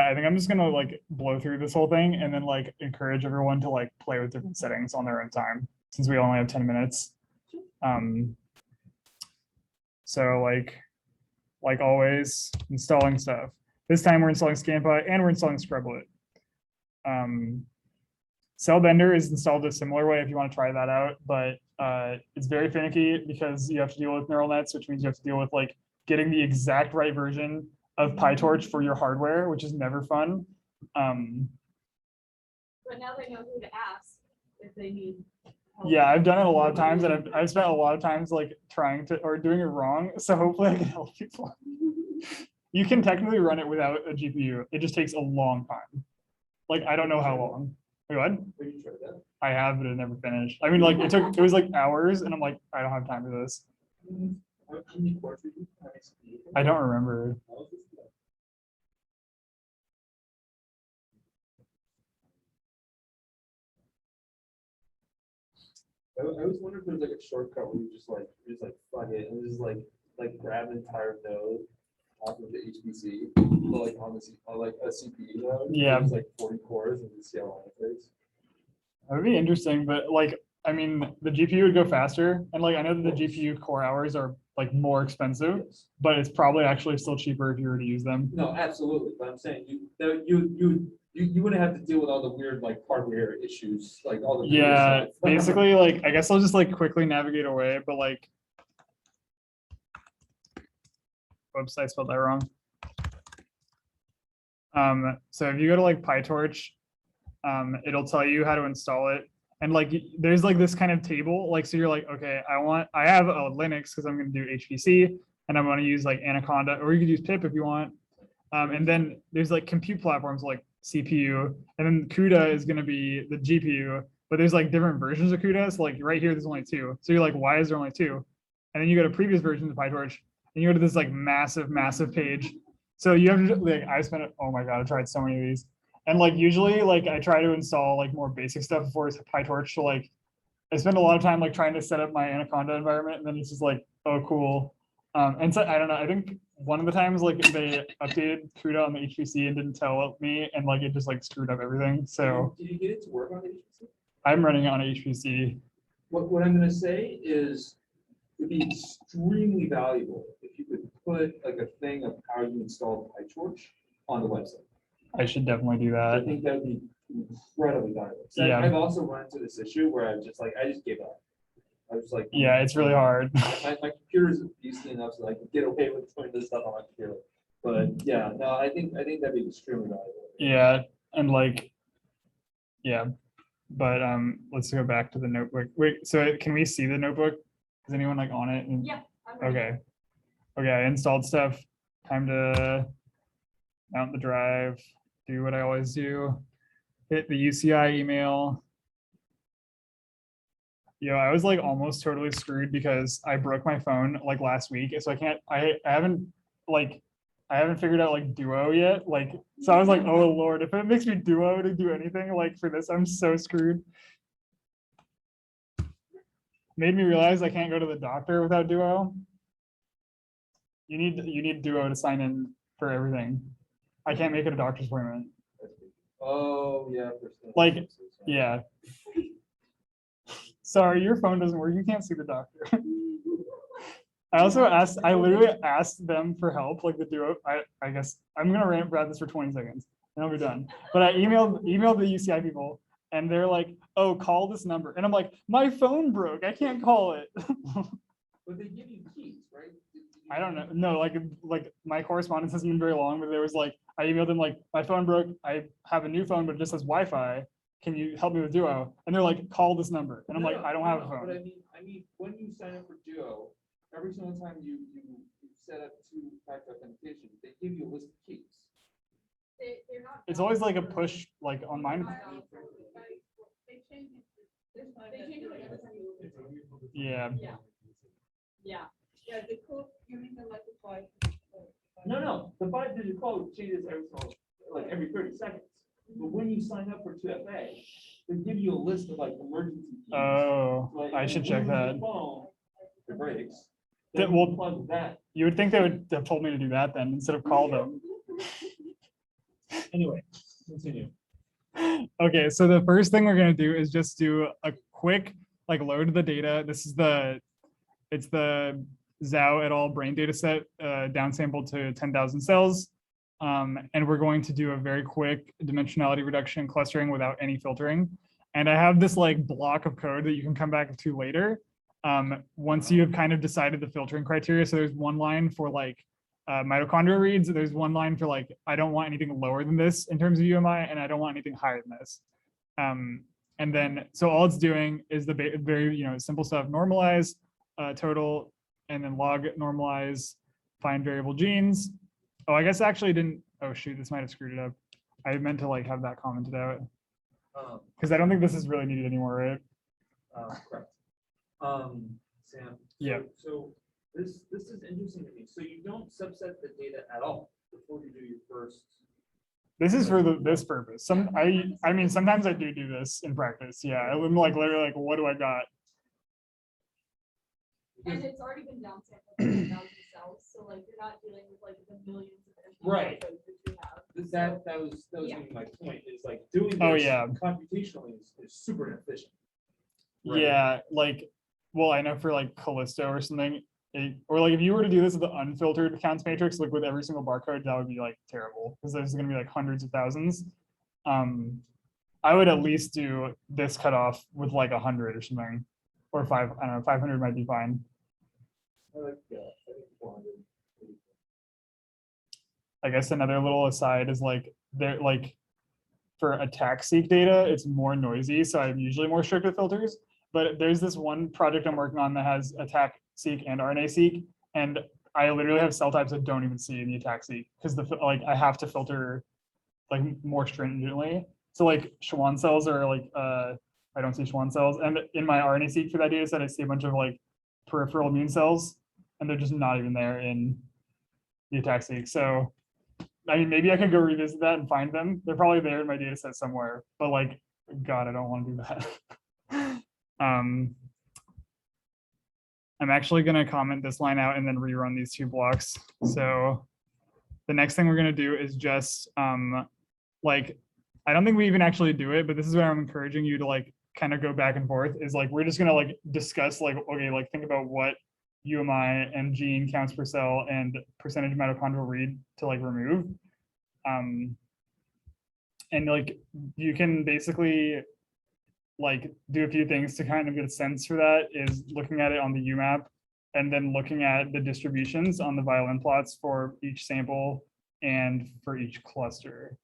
I think I'm just gonna like blow through this whole thing and then like encourage everyone to like play with different settings on their own time since we only have 10 minutes. So like always, installing stuff. This time we're installing Scampi and we're installing Scrublet. Cellbender is installed a similar way if you want to try that out, but it's very finicky because you have to deal with neural nets, which means you have to deal with like getting the exact right version of PyTorch for your hardware, which is never fun. But now they know who to ask if they need help. Yeah, I've done it a lot of times, and I've spent a lot of times like trying to or doing it wrong. So hopefully I can help people. You can technically run it without a GPU. It just takes a long time. Like I don't know how long. Wait, what? I have, but it never finished. I mean, like it was like hours, and I'm like, I don't have time for this. I don't remember. I was wondering if there's like a shortcut where you just like plug it and just like grab an entire node off of the HPC, but like on like a CPU node. Yeah. It's like 40 cores and just see how long it takes. That would be interesting, but like, I mean, the GPU would go faster, and like I know that the GPU core hours are like more expensive, but it's probably actually still cheaper if you were to use them. No, absolutely. But I'm saying you wouldn't have to deal with all the weird like hardware issues, like all the Yeah, basically, like I guess I'll just like quickly navigate away, but like, whoops, I spelled that wrong. So if you go to like PyTorch, it'll tell you how to install it. And like, there's like this kind of table, like, so you're like, okay, I have a Linux because I'm going to do HPC and I'm going to use like Anaconda, or you could use pip if you want. And then there's like compute platforms like CPU, and then CUDA is going to be the GPU, but there's like different versions of CUDA. So like right here, there's only two. So you're like, why is there only two? And then you go to previous versions of PyTorch and you go to this like massive page. So you have to like, I spent, oh my God, I tried so many of these. And like usually like I try to install like more basic stuff before PyTorch. So like I spend a lot of time like trying to set up my Anaconda environment, and then it's just like, oh cool. And so I don't know, I think one of the times like they updated CUDA on the HPC and didn't tell me, and like it just like screwed up everything. So did you get it to work on the HPC? I'm running it on HPC. What I'm gonna say is it'd be extremely valuable if you could put like a thing of how you install PyTorch on the website. I should definitely do I that. think that would be incredibly valuable. So Yeah. I've also run into this issue where I just gave up. I was like, Yeah, it's really hard. my computer is beastly enough so I can get away with putting this stuff on my computer. But yeah, no, I think that'd be extremely valuable. Yeah, and like, yeah, but let's go back to the notebook. Wait, so can we see the notebook? Is anyone like on it? Yeah. I'm ready. Okay. Okay, I installed stuff. Time to mount the drive. Do what I always do. Hit the UCI email. Yo, I was like almost totally screwed because I broke my phone like last week, so I haven't figured out like Duo yet. Like, so I was like, oh Lord, if it makes me Duo to do anything like for this, I'm so screwed. Made me realize I can't go to the doctor without Duo. You need Duo to sign in for everything. I can't make it a doctor's appointment. Oh yeah. Like, yeah. Sorry, your phone doesn't work. You can't see the doctor. I literally asked them for help, like the Duo. I guess I'm gonna rant about this for 20 seconds and I'll be done. But I emailed the UCI people and they're like, oh, call this number. And I'm like, my phone broke. I can't call it. But they give you keys, right? I don't know. No, like my correspondence hasn't been very long, but there was like, I emailed them like, my phone broke. I have a new phone, but it just has Wi-Fi. Can you help me with Duo? And they're like, call this number. And I'm like, I don't have a phone. But I mean, when you sign up for Duo, every single time you set up two-factor authentication, they give you a list of keys. They're not. It's always like a push, like on mine. They change it like every time you. Yeah. Yeah. Yeah, the code, you mean the like the 5. No, the 5-digit code changes every 30 seconds. But when you sign up for 2FA, they give you a list of like emergency keys. Oh, Like, I should check that. Phone, it breaks. That Then will- you plug that. You would think they would have told me to do that then instead of call them. Anyway, continue. Okay, so the first thing we're gonna do is just do a quick like load of the data. This is it's the Zhao et al. Brain data set downsampled to 10,000 cells. And we're going to do a very quick dimensionality reduction clustering without any filtering. And I have this like block of code that you can come back to later. Once you have kind of decided the filtering criteria. So there's one line for like mitochondrial reads. There's one line for like, I don't want anything lower than this in terms of UMI, and I don't want anything higher than this. And then, so all it's doing is the very, simple stuff, normalize total, and then log normalize, find variable genes. Oh, I guess I actually didn't, oh shoot, this might have screwed it up. I meant to like have that commented out. Because I don't think this is really needed anymore, right? Correct. Sam. Yeah. So this is interesting to me. So you don't subset the data at all before you do your first. This is for this purpose. I mean, sometimes I do this in practice. Yeah, I'm like literally like, what do I got? And it's already been downsampled to 1,000 cells, so like you're not dealing with like the millions of empty Right. codes that you have. That was Yeah. gonna be my point, is like doing this Oh, yeah. computationally is super inefficient. Right. Yeah, like, well, I know for like Callisto or something, or like if you were to do this with the unfiltered counts matrix, like with every single barcode, that would be like terrible because there's going to be like hundreds of thousands. I would at least do this cutoff with like 100 or something, or I don't know, 500 might be fine. I think 400. I guess another little aside is like there, like for attack seek data, it's more noisy, so I'm usually more strict with filters. But there's this one project I'm working on that has attack seek and RNA seek, and I literally have cell types that don't even see in the attack seek because like I have to filter like more stringently. So like Schwann cells are like I don't see Schwann cells, and in my RNA seek for that data set, I see a bunch of like peripheral immune cells, and they're just not even there in the attack seek. So I mean, maybe I could go revisit that and find them. They're probably there in my data set somewhere, but like, God, I don't want to do that. I'm actually going to comment this line out and then rerun these two blocks. So the next thing we're going to do is just like, I don't think we even actually do it, but this is what I'm encouraging you to like kind of go back and forth is like, we're just going to like discuss like, okay, like think about what UMI and gene counts per cell and percentage mitochondrial read to like remove. And like, you can basically like do a few things to kind of get a sense for that is looking at it on the UMAP and then looking at the distributions on the violin plots for each sample and for each cluster.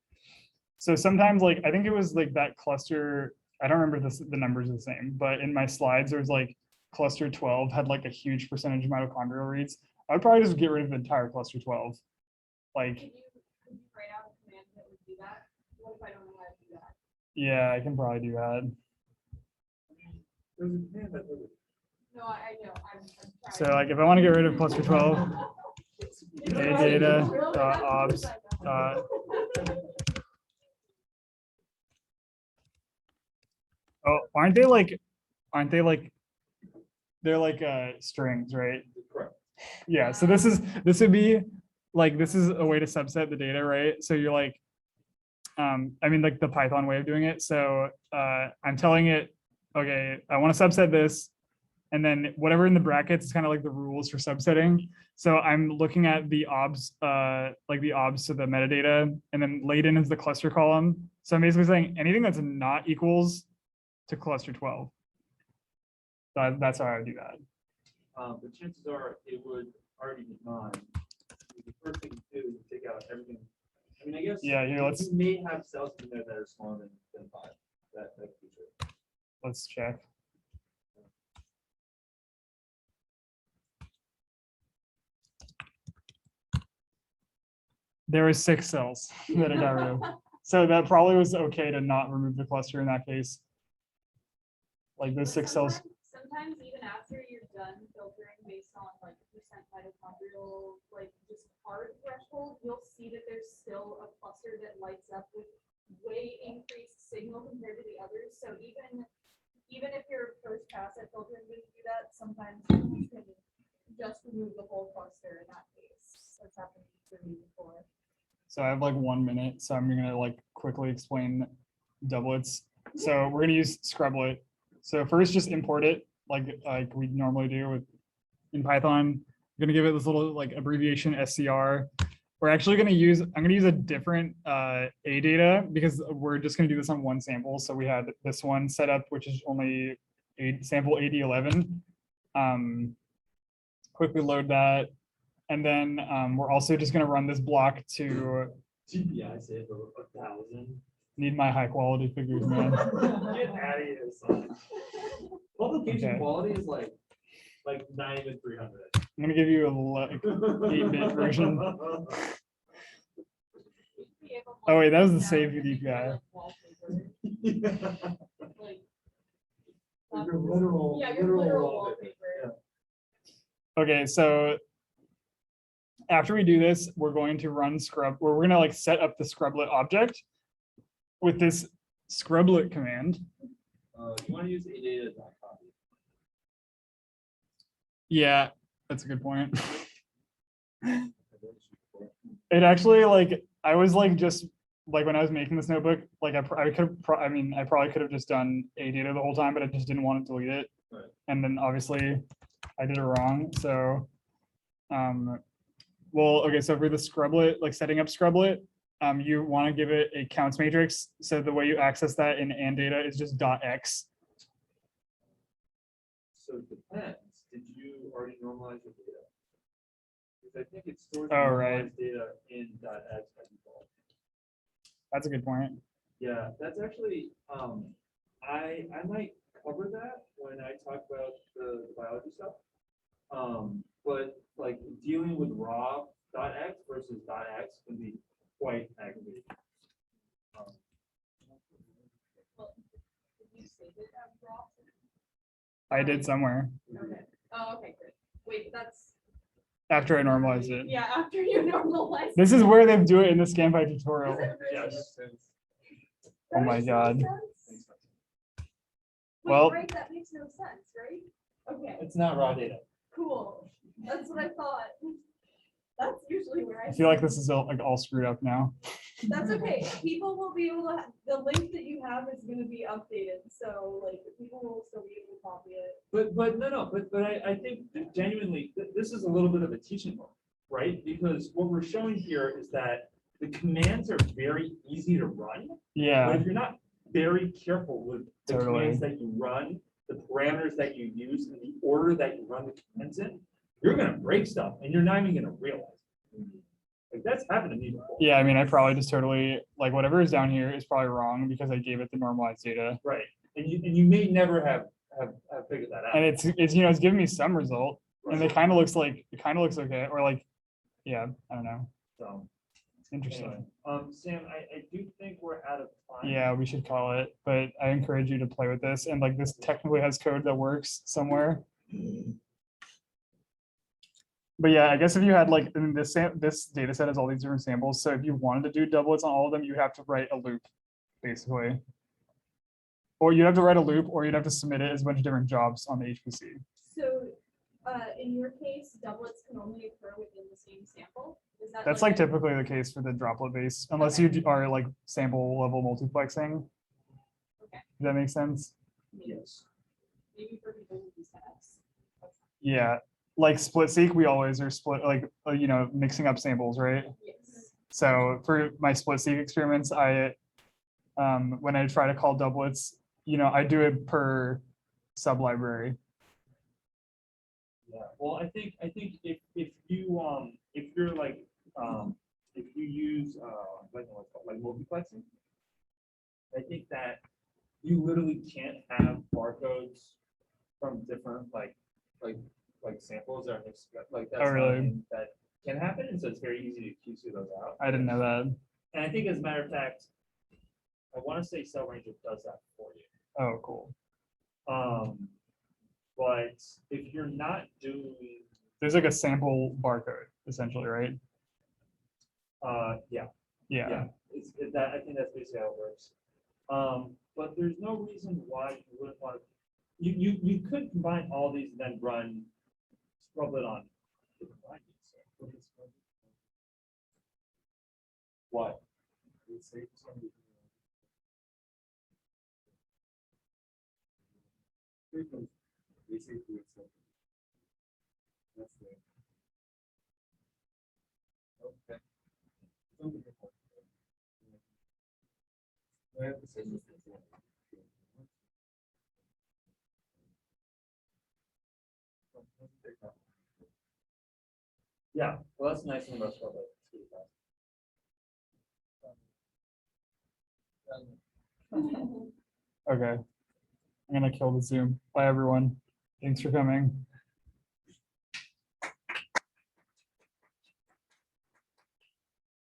So sometimes like, I think it was like that cluster, I don't remember the numbers are the same, but in my slides, there was like cluster 12 had like a huge percentage of mitochondrial reads. I would probably just get rid of the entire cluster 12. Like, Could you write out a command that would do that? What if I don't know how to do that? yeah, I can probably do that. There's a command that does it. No, I know, I'm trying. So like if I want to get rid of cluster 12, data, obs, oh, aren't they like, they're like strings, right? Correct. Yeah, so this would be like, this is a way to subset the data, right? So you're like, I mean like the Python way of doing it. So I'm telling it, okay, I want to subset this, and then whatever in the brackets is kind of like the rules for subsetting. So I'm looking at the obs, like the obs to the metadata, and then laden is the cluster column. So I'm basically saying anything that's not equals to cluster 12. That's how I would do that. But chances are it would already be mine. The first thing you do is take out everything. I mean, I guess. Yeah, here, let's- You may have cells in there that are smaller than 5. That's for sure. Let's check. There was 6 cells that I got rid of. So that probably was okay to not remove the cluster in that case. Like those 6 cells. Sometimes even after you're done filtering based on like percent mitochondrial, like just part threshold, you'll see that there's still a cluster that lights up with way increased signal compared to the others. So even if your first pass at filtering didn't do that, sometimes you can just remove the whole cluster in that case. That's happened to me before. So I have like 1 minute, so I'm gonna like quickly explain doublets. So we're gonna use Scrublet. So first, just import it like we normally do with in Python. I'm gonna give it this little like abbreviation SCR. We're actually gonna use, I'm gonna use a different A data because we're just gonna do this on one sample. So we had this one set up, which is only sample AD11. Quickly load that. And then we're also just gonna run this block to GPI say for 1,000. need my high quality figures, man. Get out of here, son. Publication Okay. quality is like not even 300. I'm gonna give you a 8-bit version. Oh wait, that was the save with DPI. Your literal, Yeah, your literal wallpaper. Okay, so after we do this, we're going to run scrub, or we're gonna like set up the scrublet object with this scrublet command. You want to use adata.copy. Yeah, that's a good point. It actually like, I was like, just like when I was making this notebook, like I could, I mean, I probably could have just done A data the whole time, but I just didn't want to delete it. Right. And then obviously I did it wrong. So, well, okay. So for the scrublet, like setting up scrublet, you want to give it a counts matrix. So the way you access that in and data is just .x. So it depends. Did you already normalize your data? Because I think it stores the Oh, normalized right. data in .x by default. That's a good point. Yeah, that's actually, I might cover that when I talk about the biology stuff. But like dealing with raw .x versus .x can be quite aggravating. Did you save it as raw? I did somewhere Okay. Oh, okay, great. Wait, that's, after I normalized it. yeah, after you normalize. This is where they do it in the ScanPy tutorial. Does it really? Yes. Oh my That makes no God. sense. Wait, Well- right, that makes no sense, right? Okay, It's not raw data. cool. That's what I thought. That's usually where I feel like this is all, like all screwed up now. That's okay. People will be able to, the link that you have is gonna be updated, so like, people will still be able to copy it. But no, but I think that genuinely, this is a little bit of a teaching moment, right? Because what we're showing here is that the commands are very easy to run. But Yeah, if you're not very careful with the Totally. commands that you run, the parameters that you use, and the order that you run the commands in, you're gonna break stuff and you're not even gonna realize. Like that's happened to me before. yeah. I mean, I probably just totally like whatever is down here is probably wrong because I gave it the normalized data, Right. And you may never have figured that out. and it's it's giving me some result, and it kind of looks like okay, or like, yeah, I don't know. So, Interesting. anyway, Sam, I do think we're out of time. Yeah, we should call it, but I encourage you to play with this, and like this technically has code that works somewhere. But yeah, I guess if you had like in this data set has all these different samples, so if you wanted to do doublets on all of them, you have to write a loop, basically. Or you'd have to write a loop, or you'd have to submit it as a bunch of different jobs on the HPC. So, in your case, doublets can only occur within the same sample? Is that That's like typically the case for the droplet base, unless you are like sample level multiplexing. Okay. Does that make sense? Yes. Maybe for people who use X. Yeah, like split seq, we always are split, like, you know, mixing up samples, right? Yes. So for my split seq experiments, I, when I try to call doublets, you know, I do it per sub library. Yeah, well, I think if you if you're like if you use like what's called like multiplexing, I think that you literally can't have barcodes from different like samples that are mixed like that's Oh, not a really? thing that can happen, and so it's very easy to QC those out. I didn't know that. And I think as a matter of fact, I want to say Cell Ranger does that for you. Oh, cool. But if you're not doing, There's like a sample barcode essentially, right? yeah, Yeah. that, I think that's basically how it works. But there's no reason why you wouldn't want to, you could combine all these and then run Scrublet on. What? Okay. Yeah, well, that's nice thing about Scrub. Okay. I'm gonna kill the Zoom. Bye, everyone. Thanks for coming.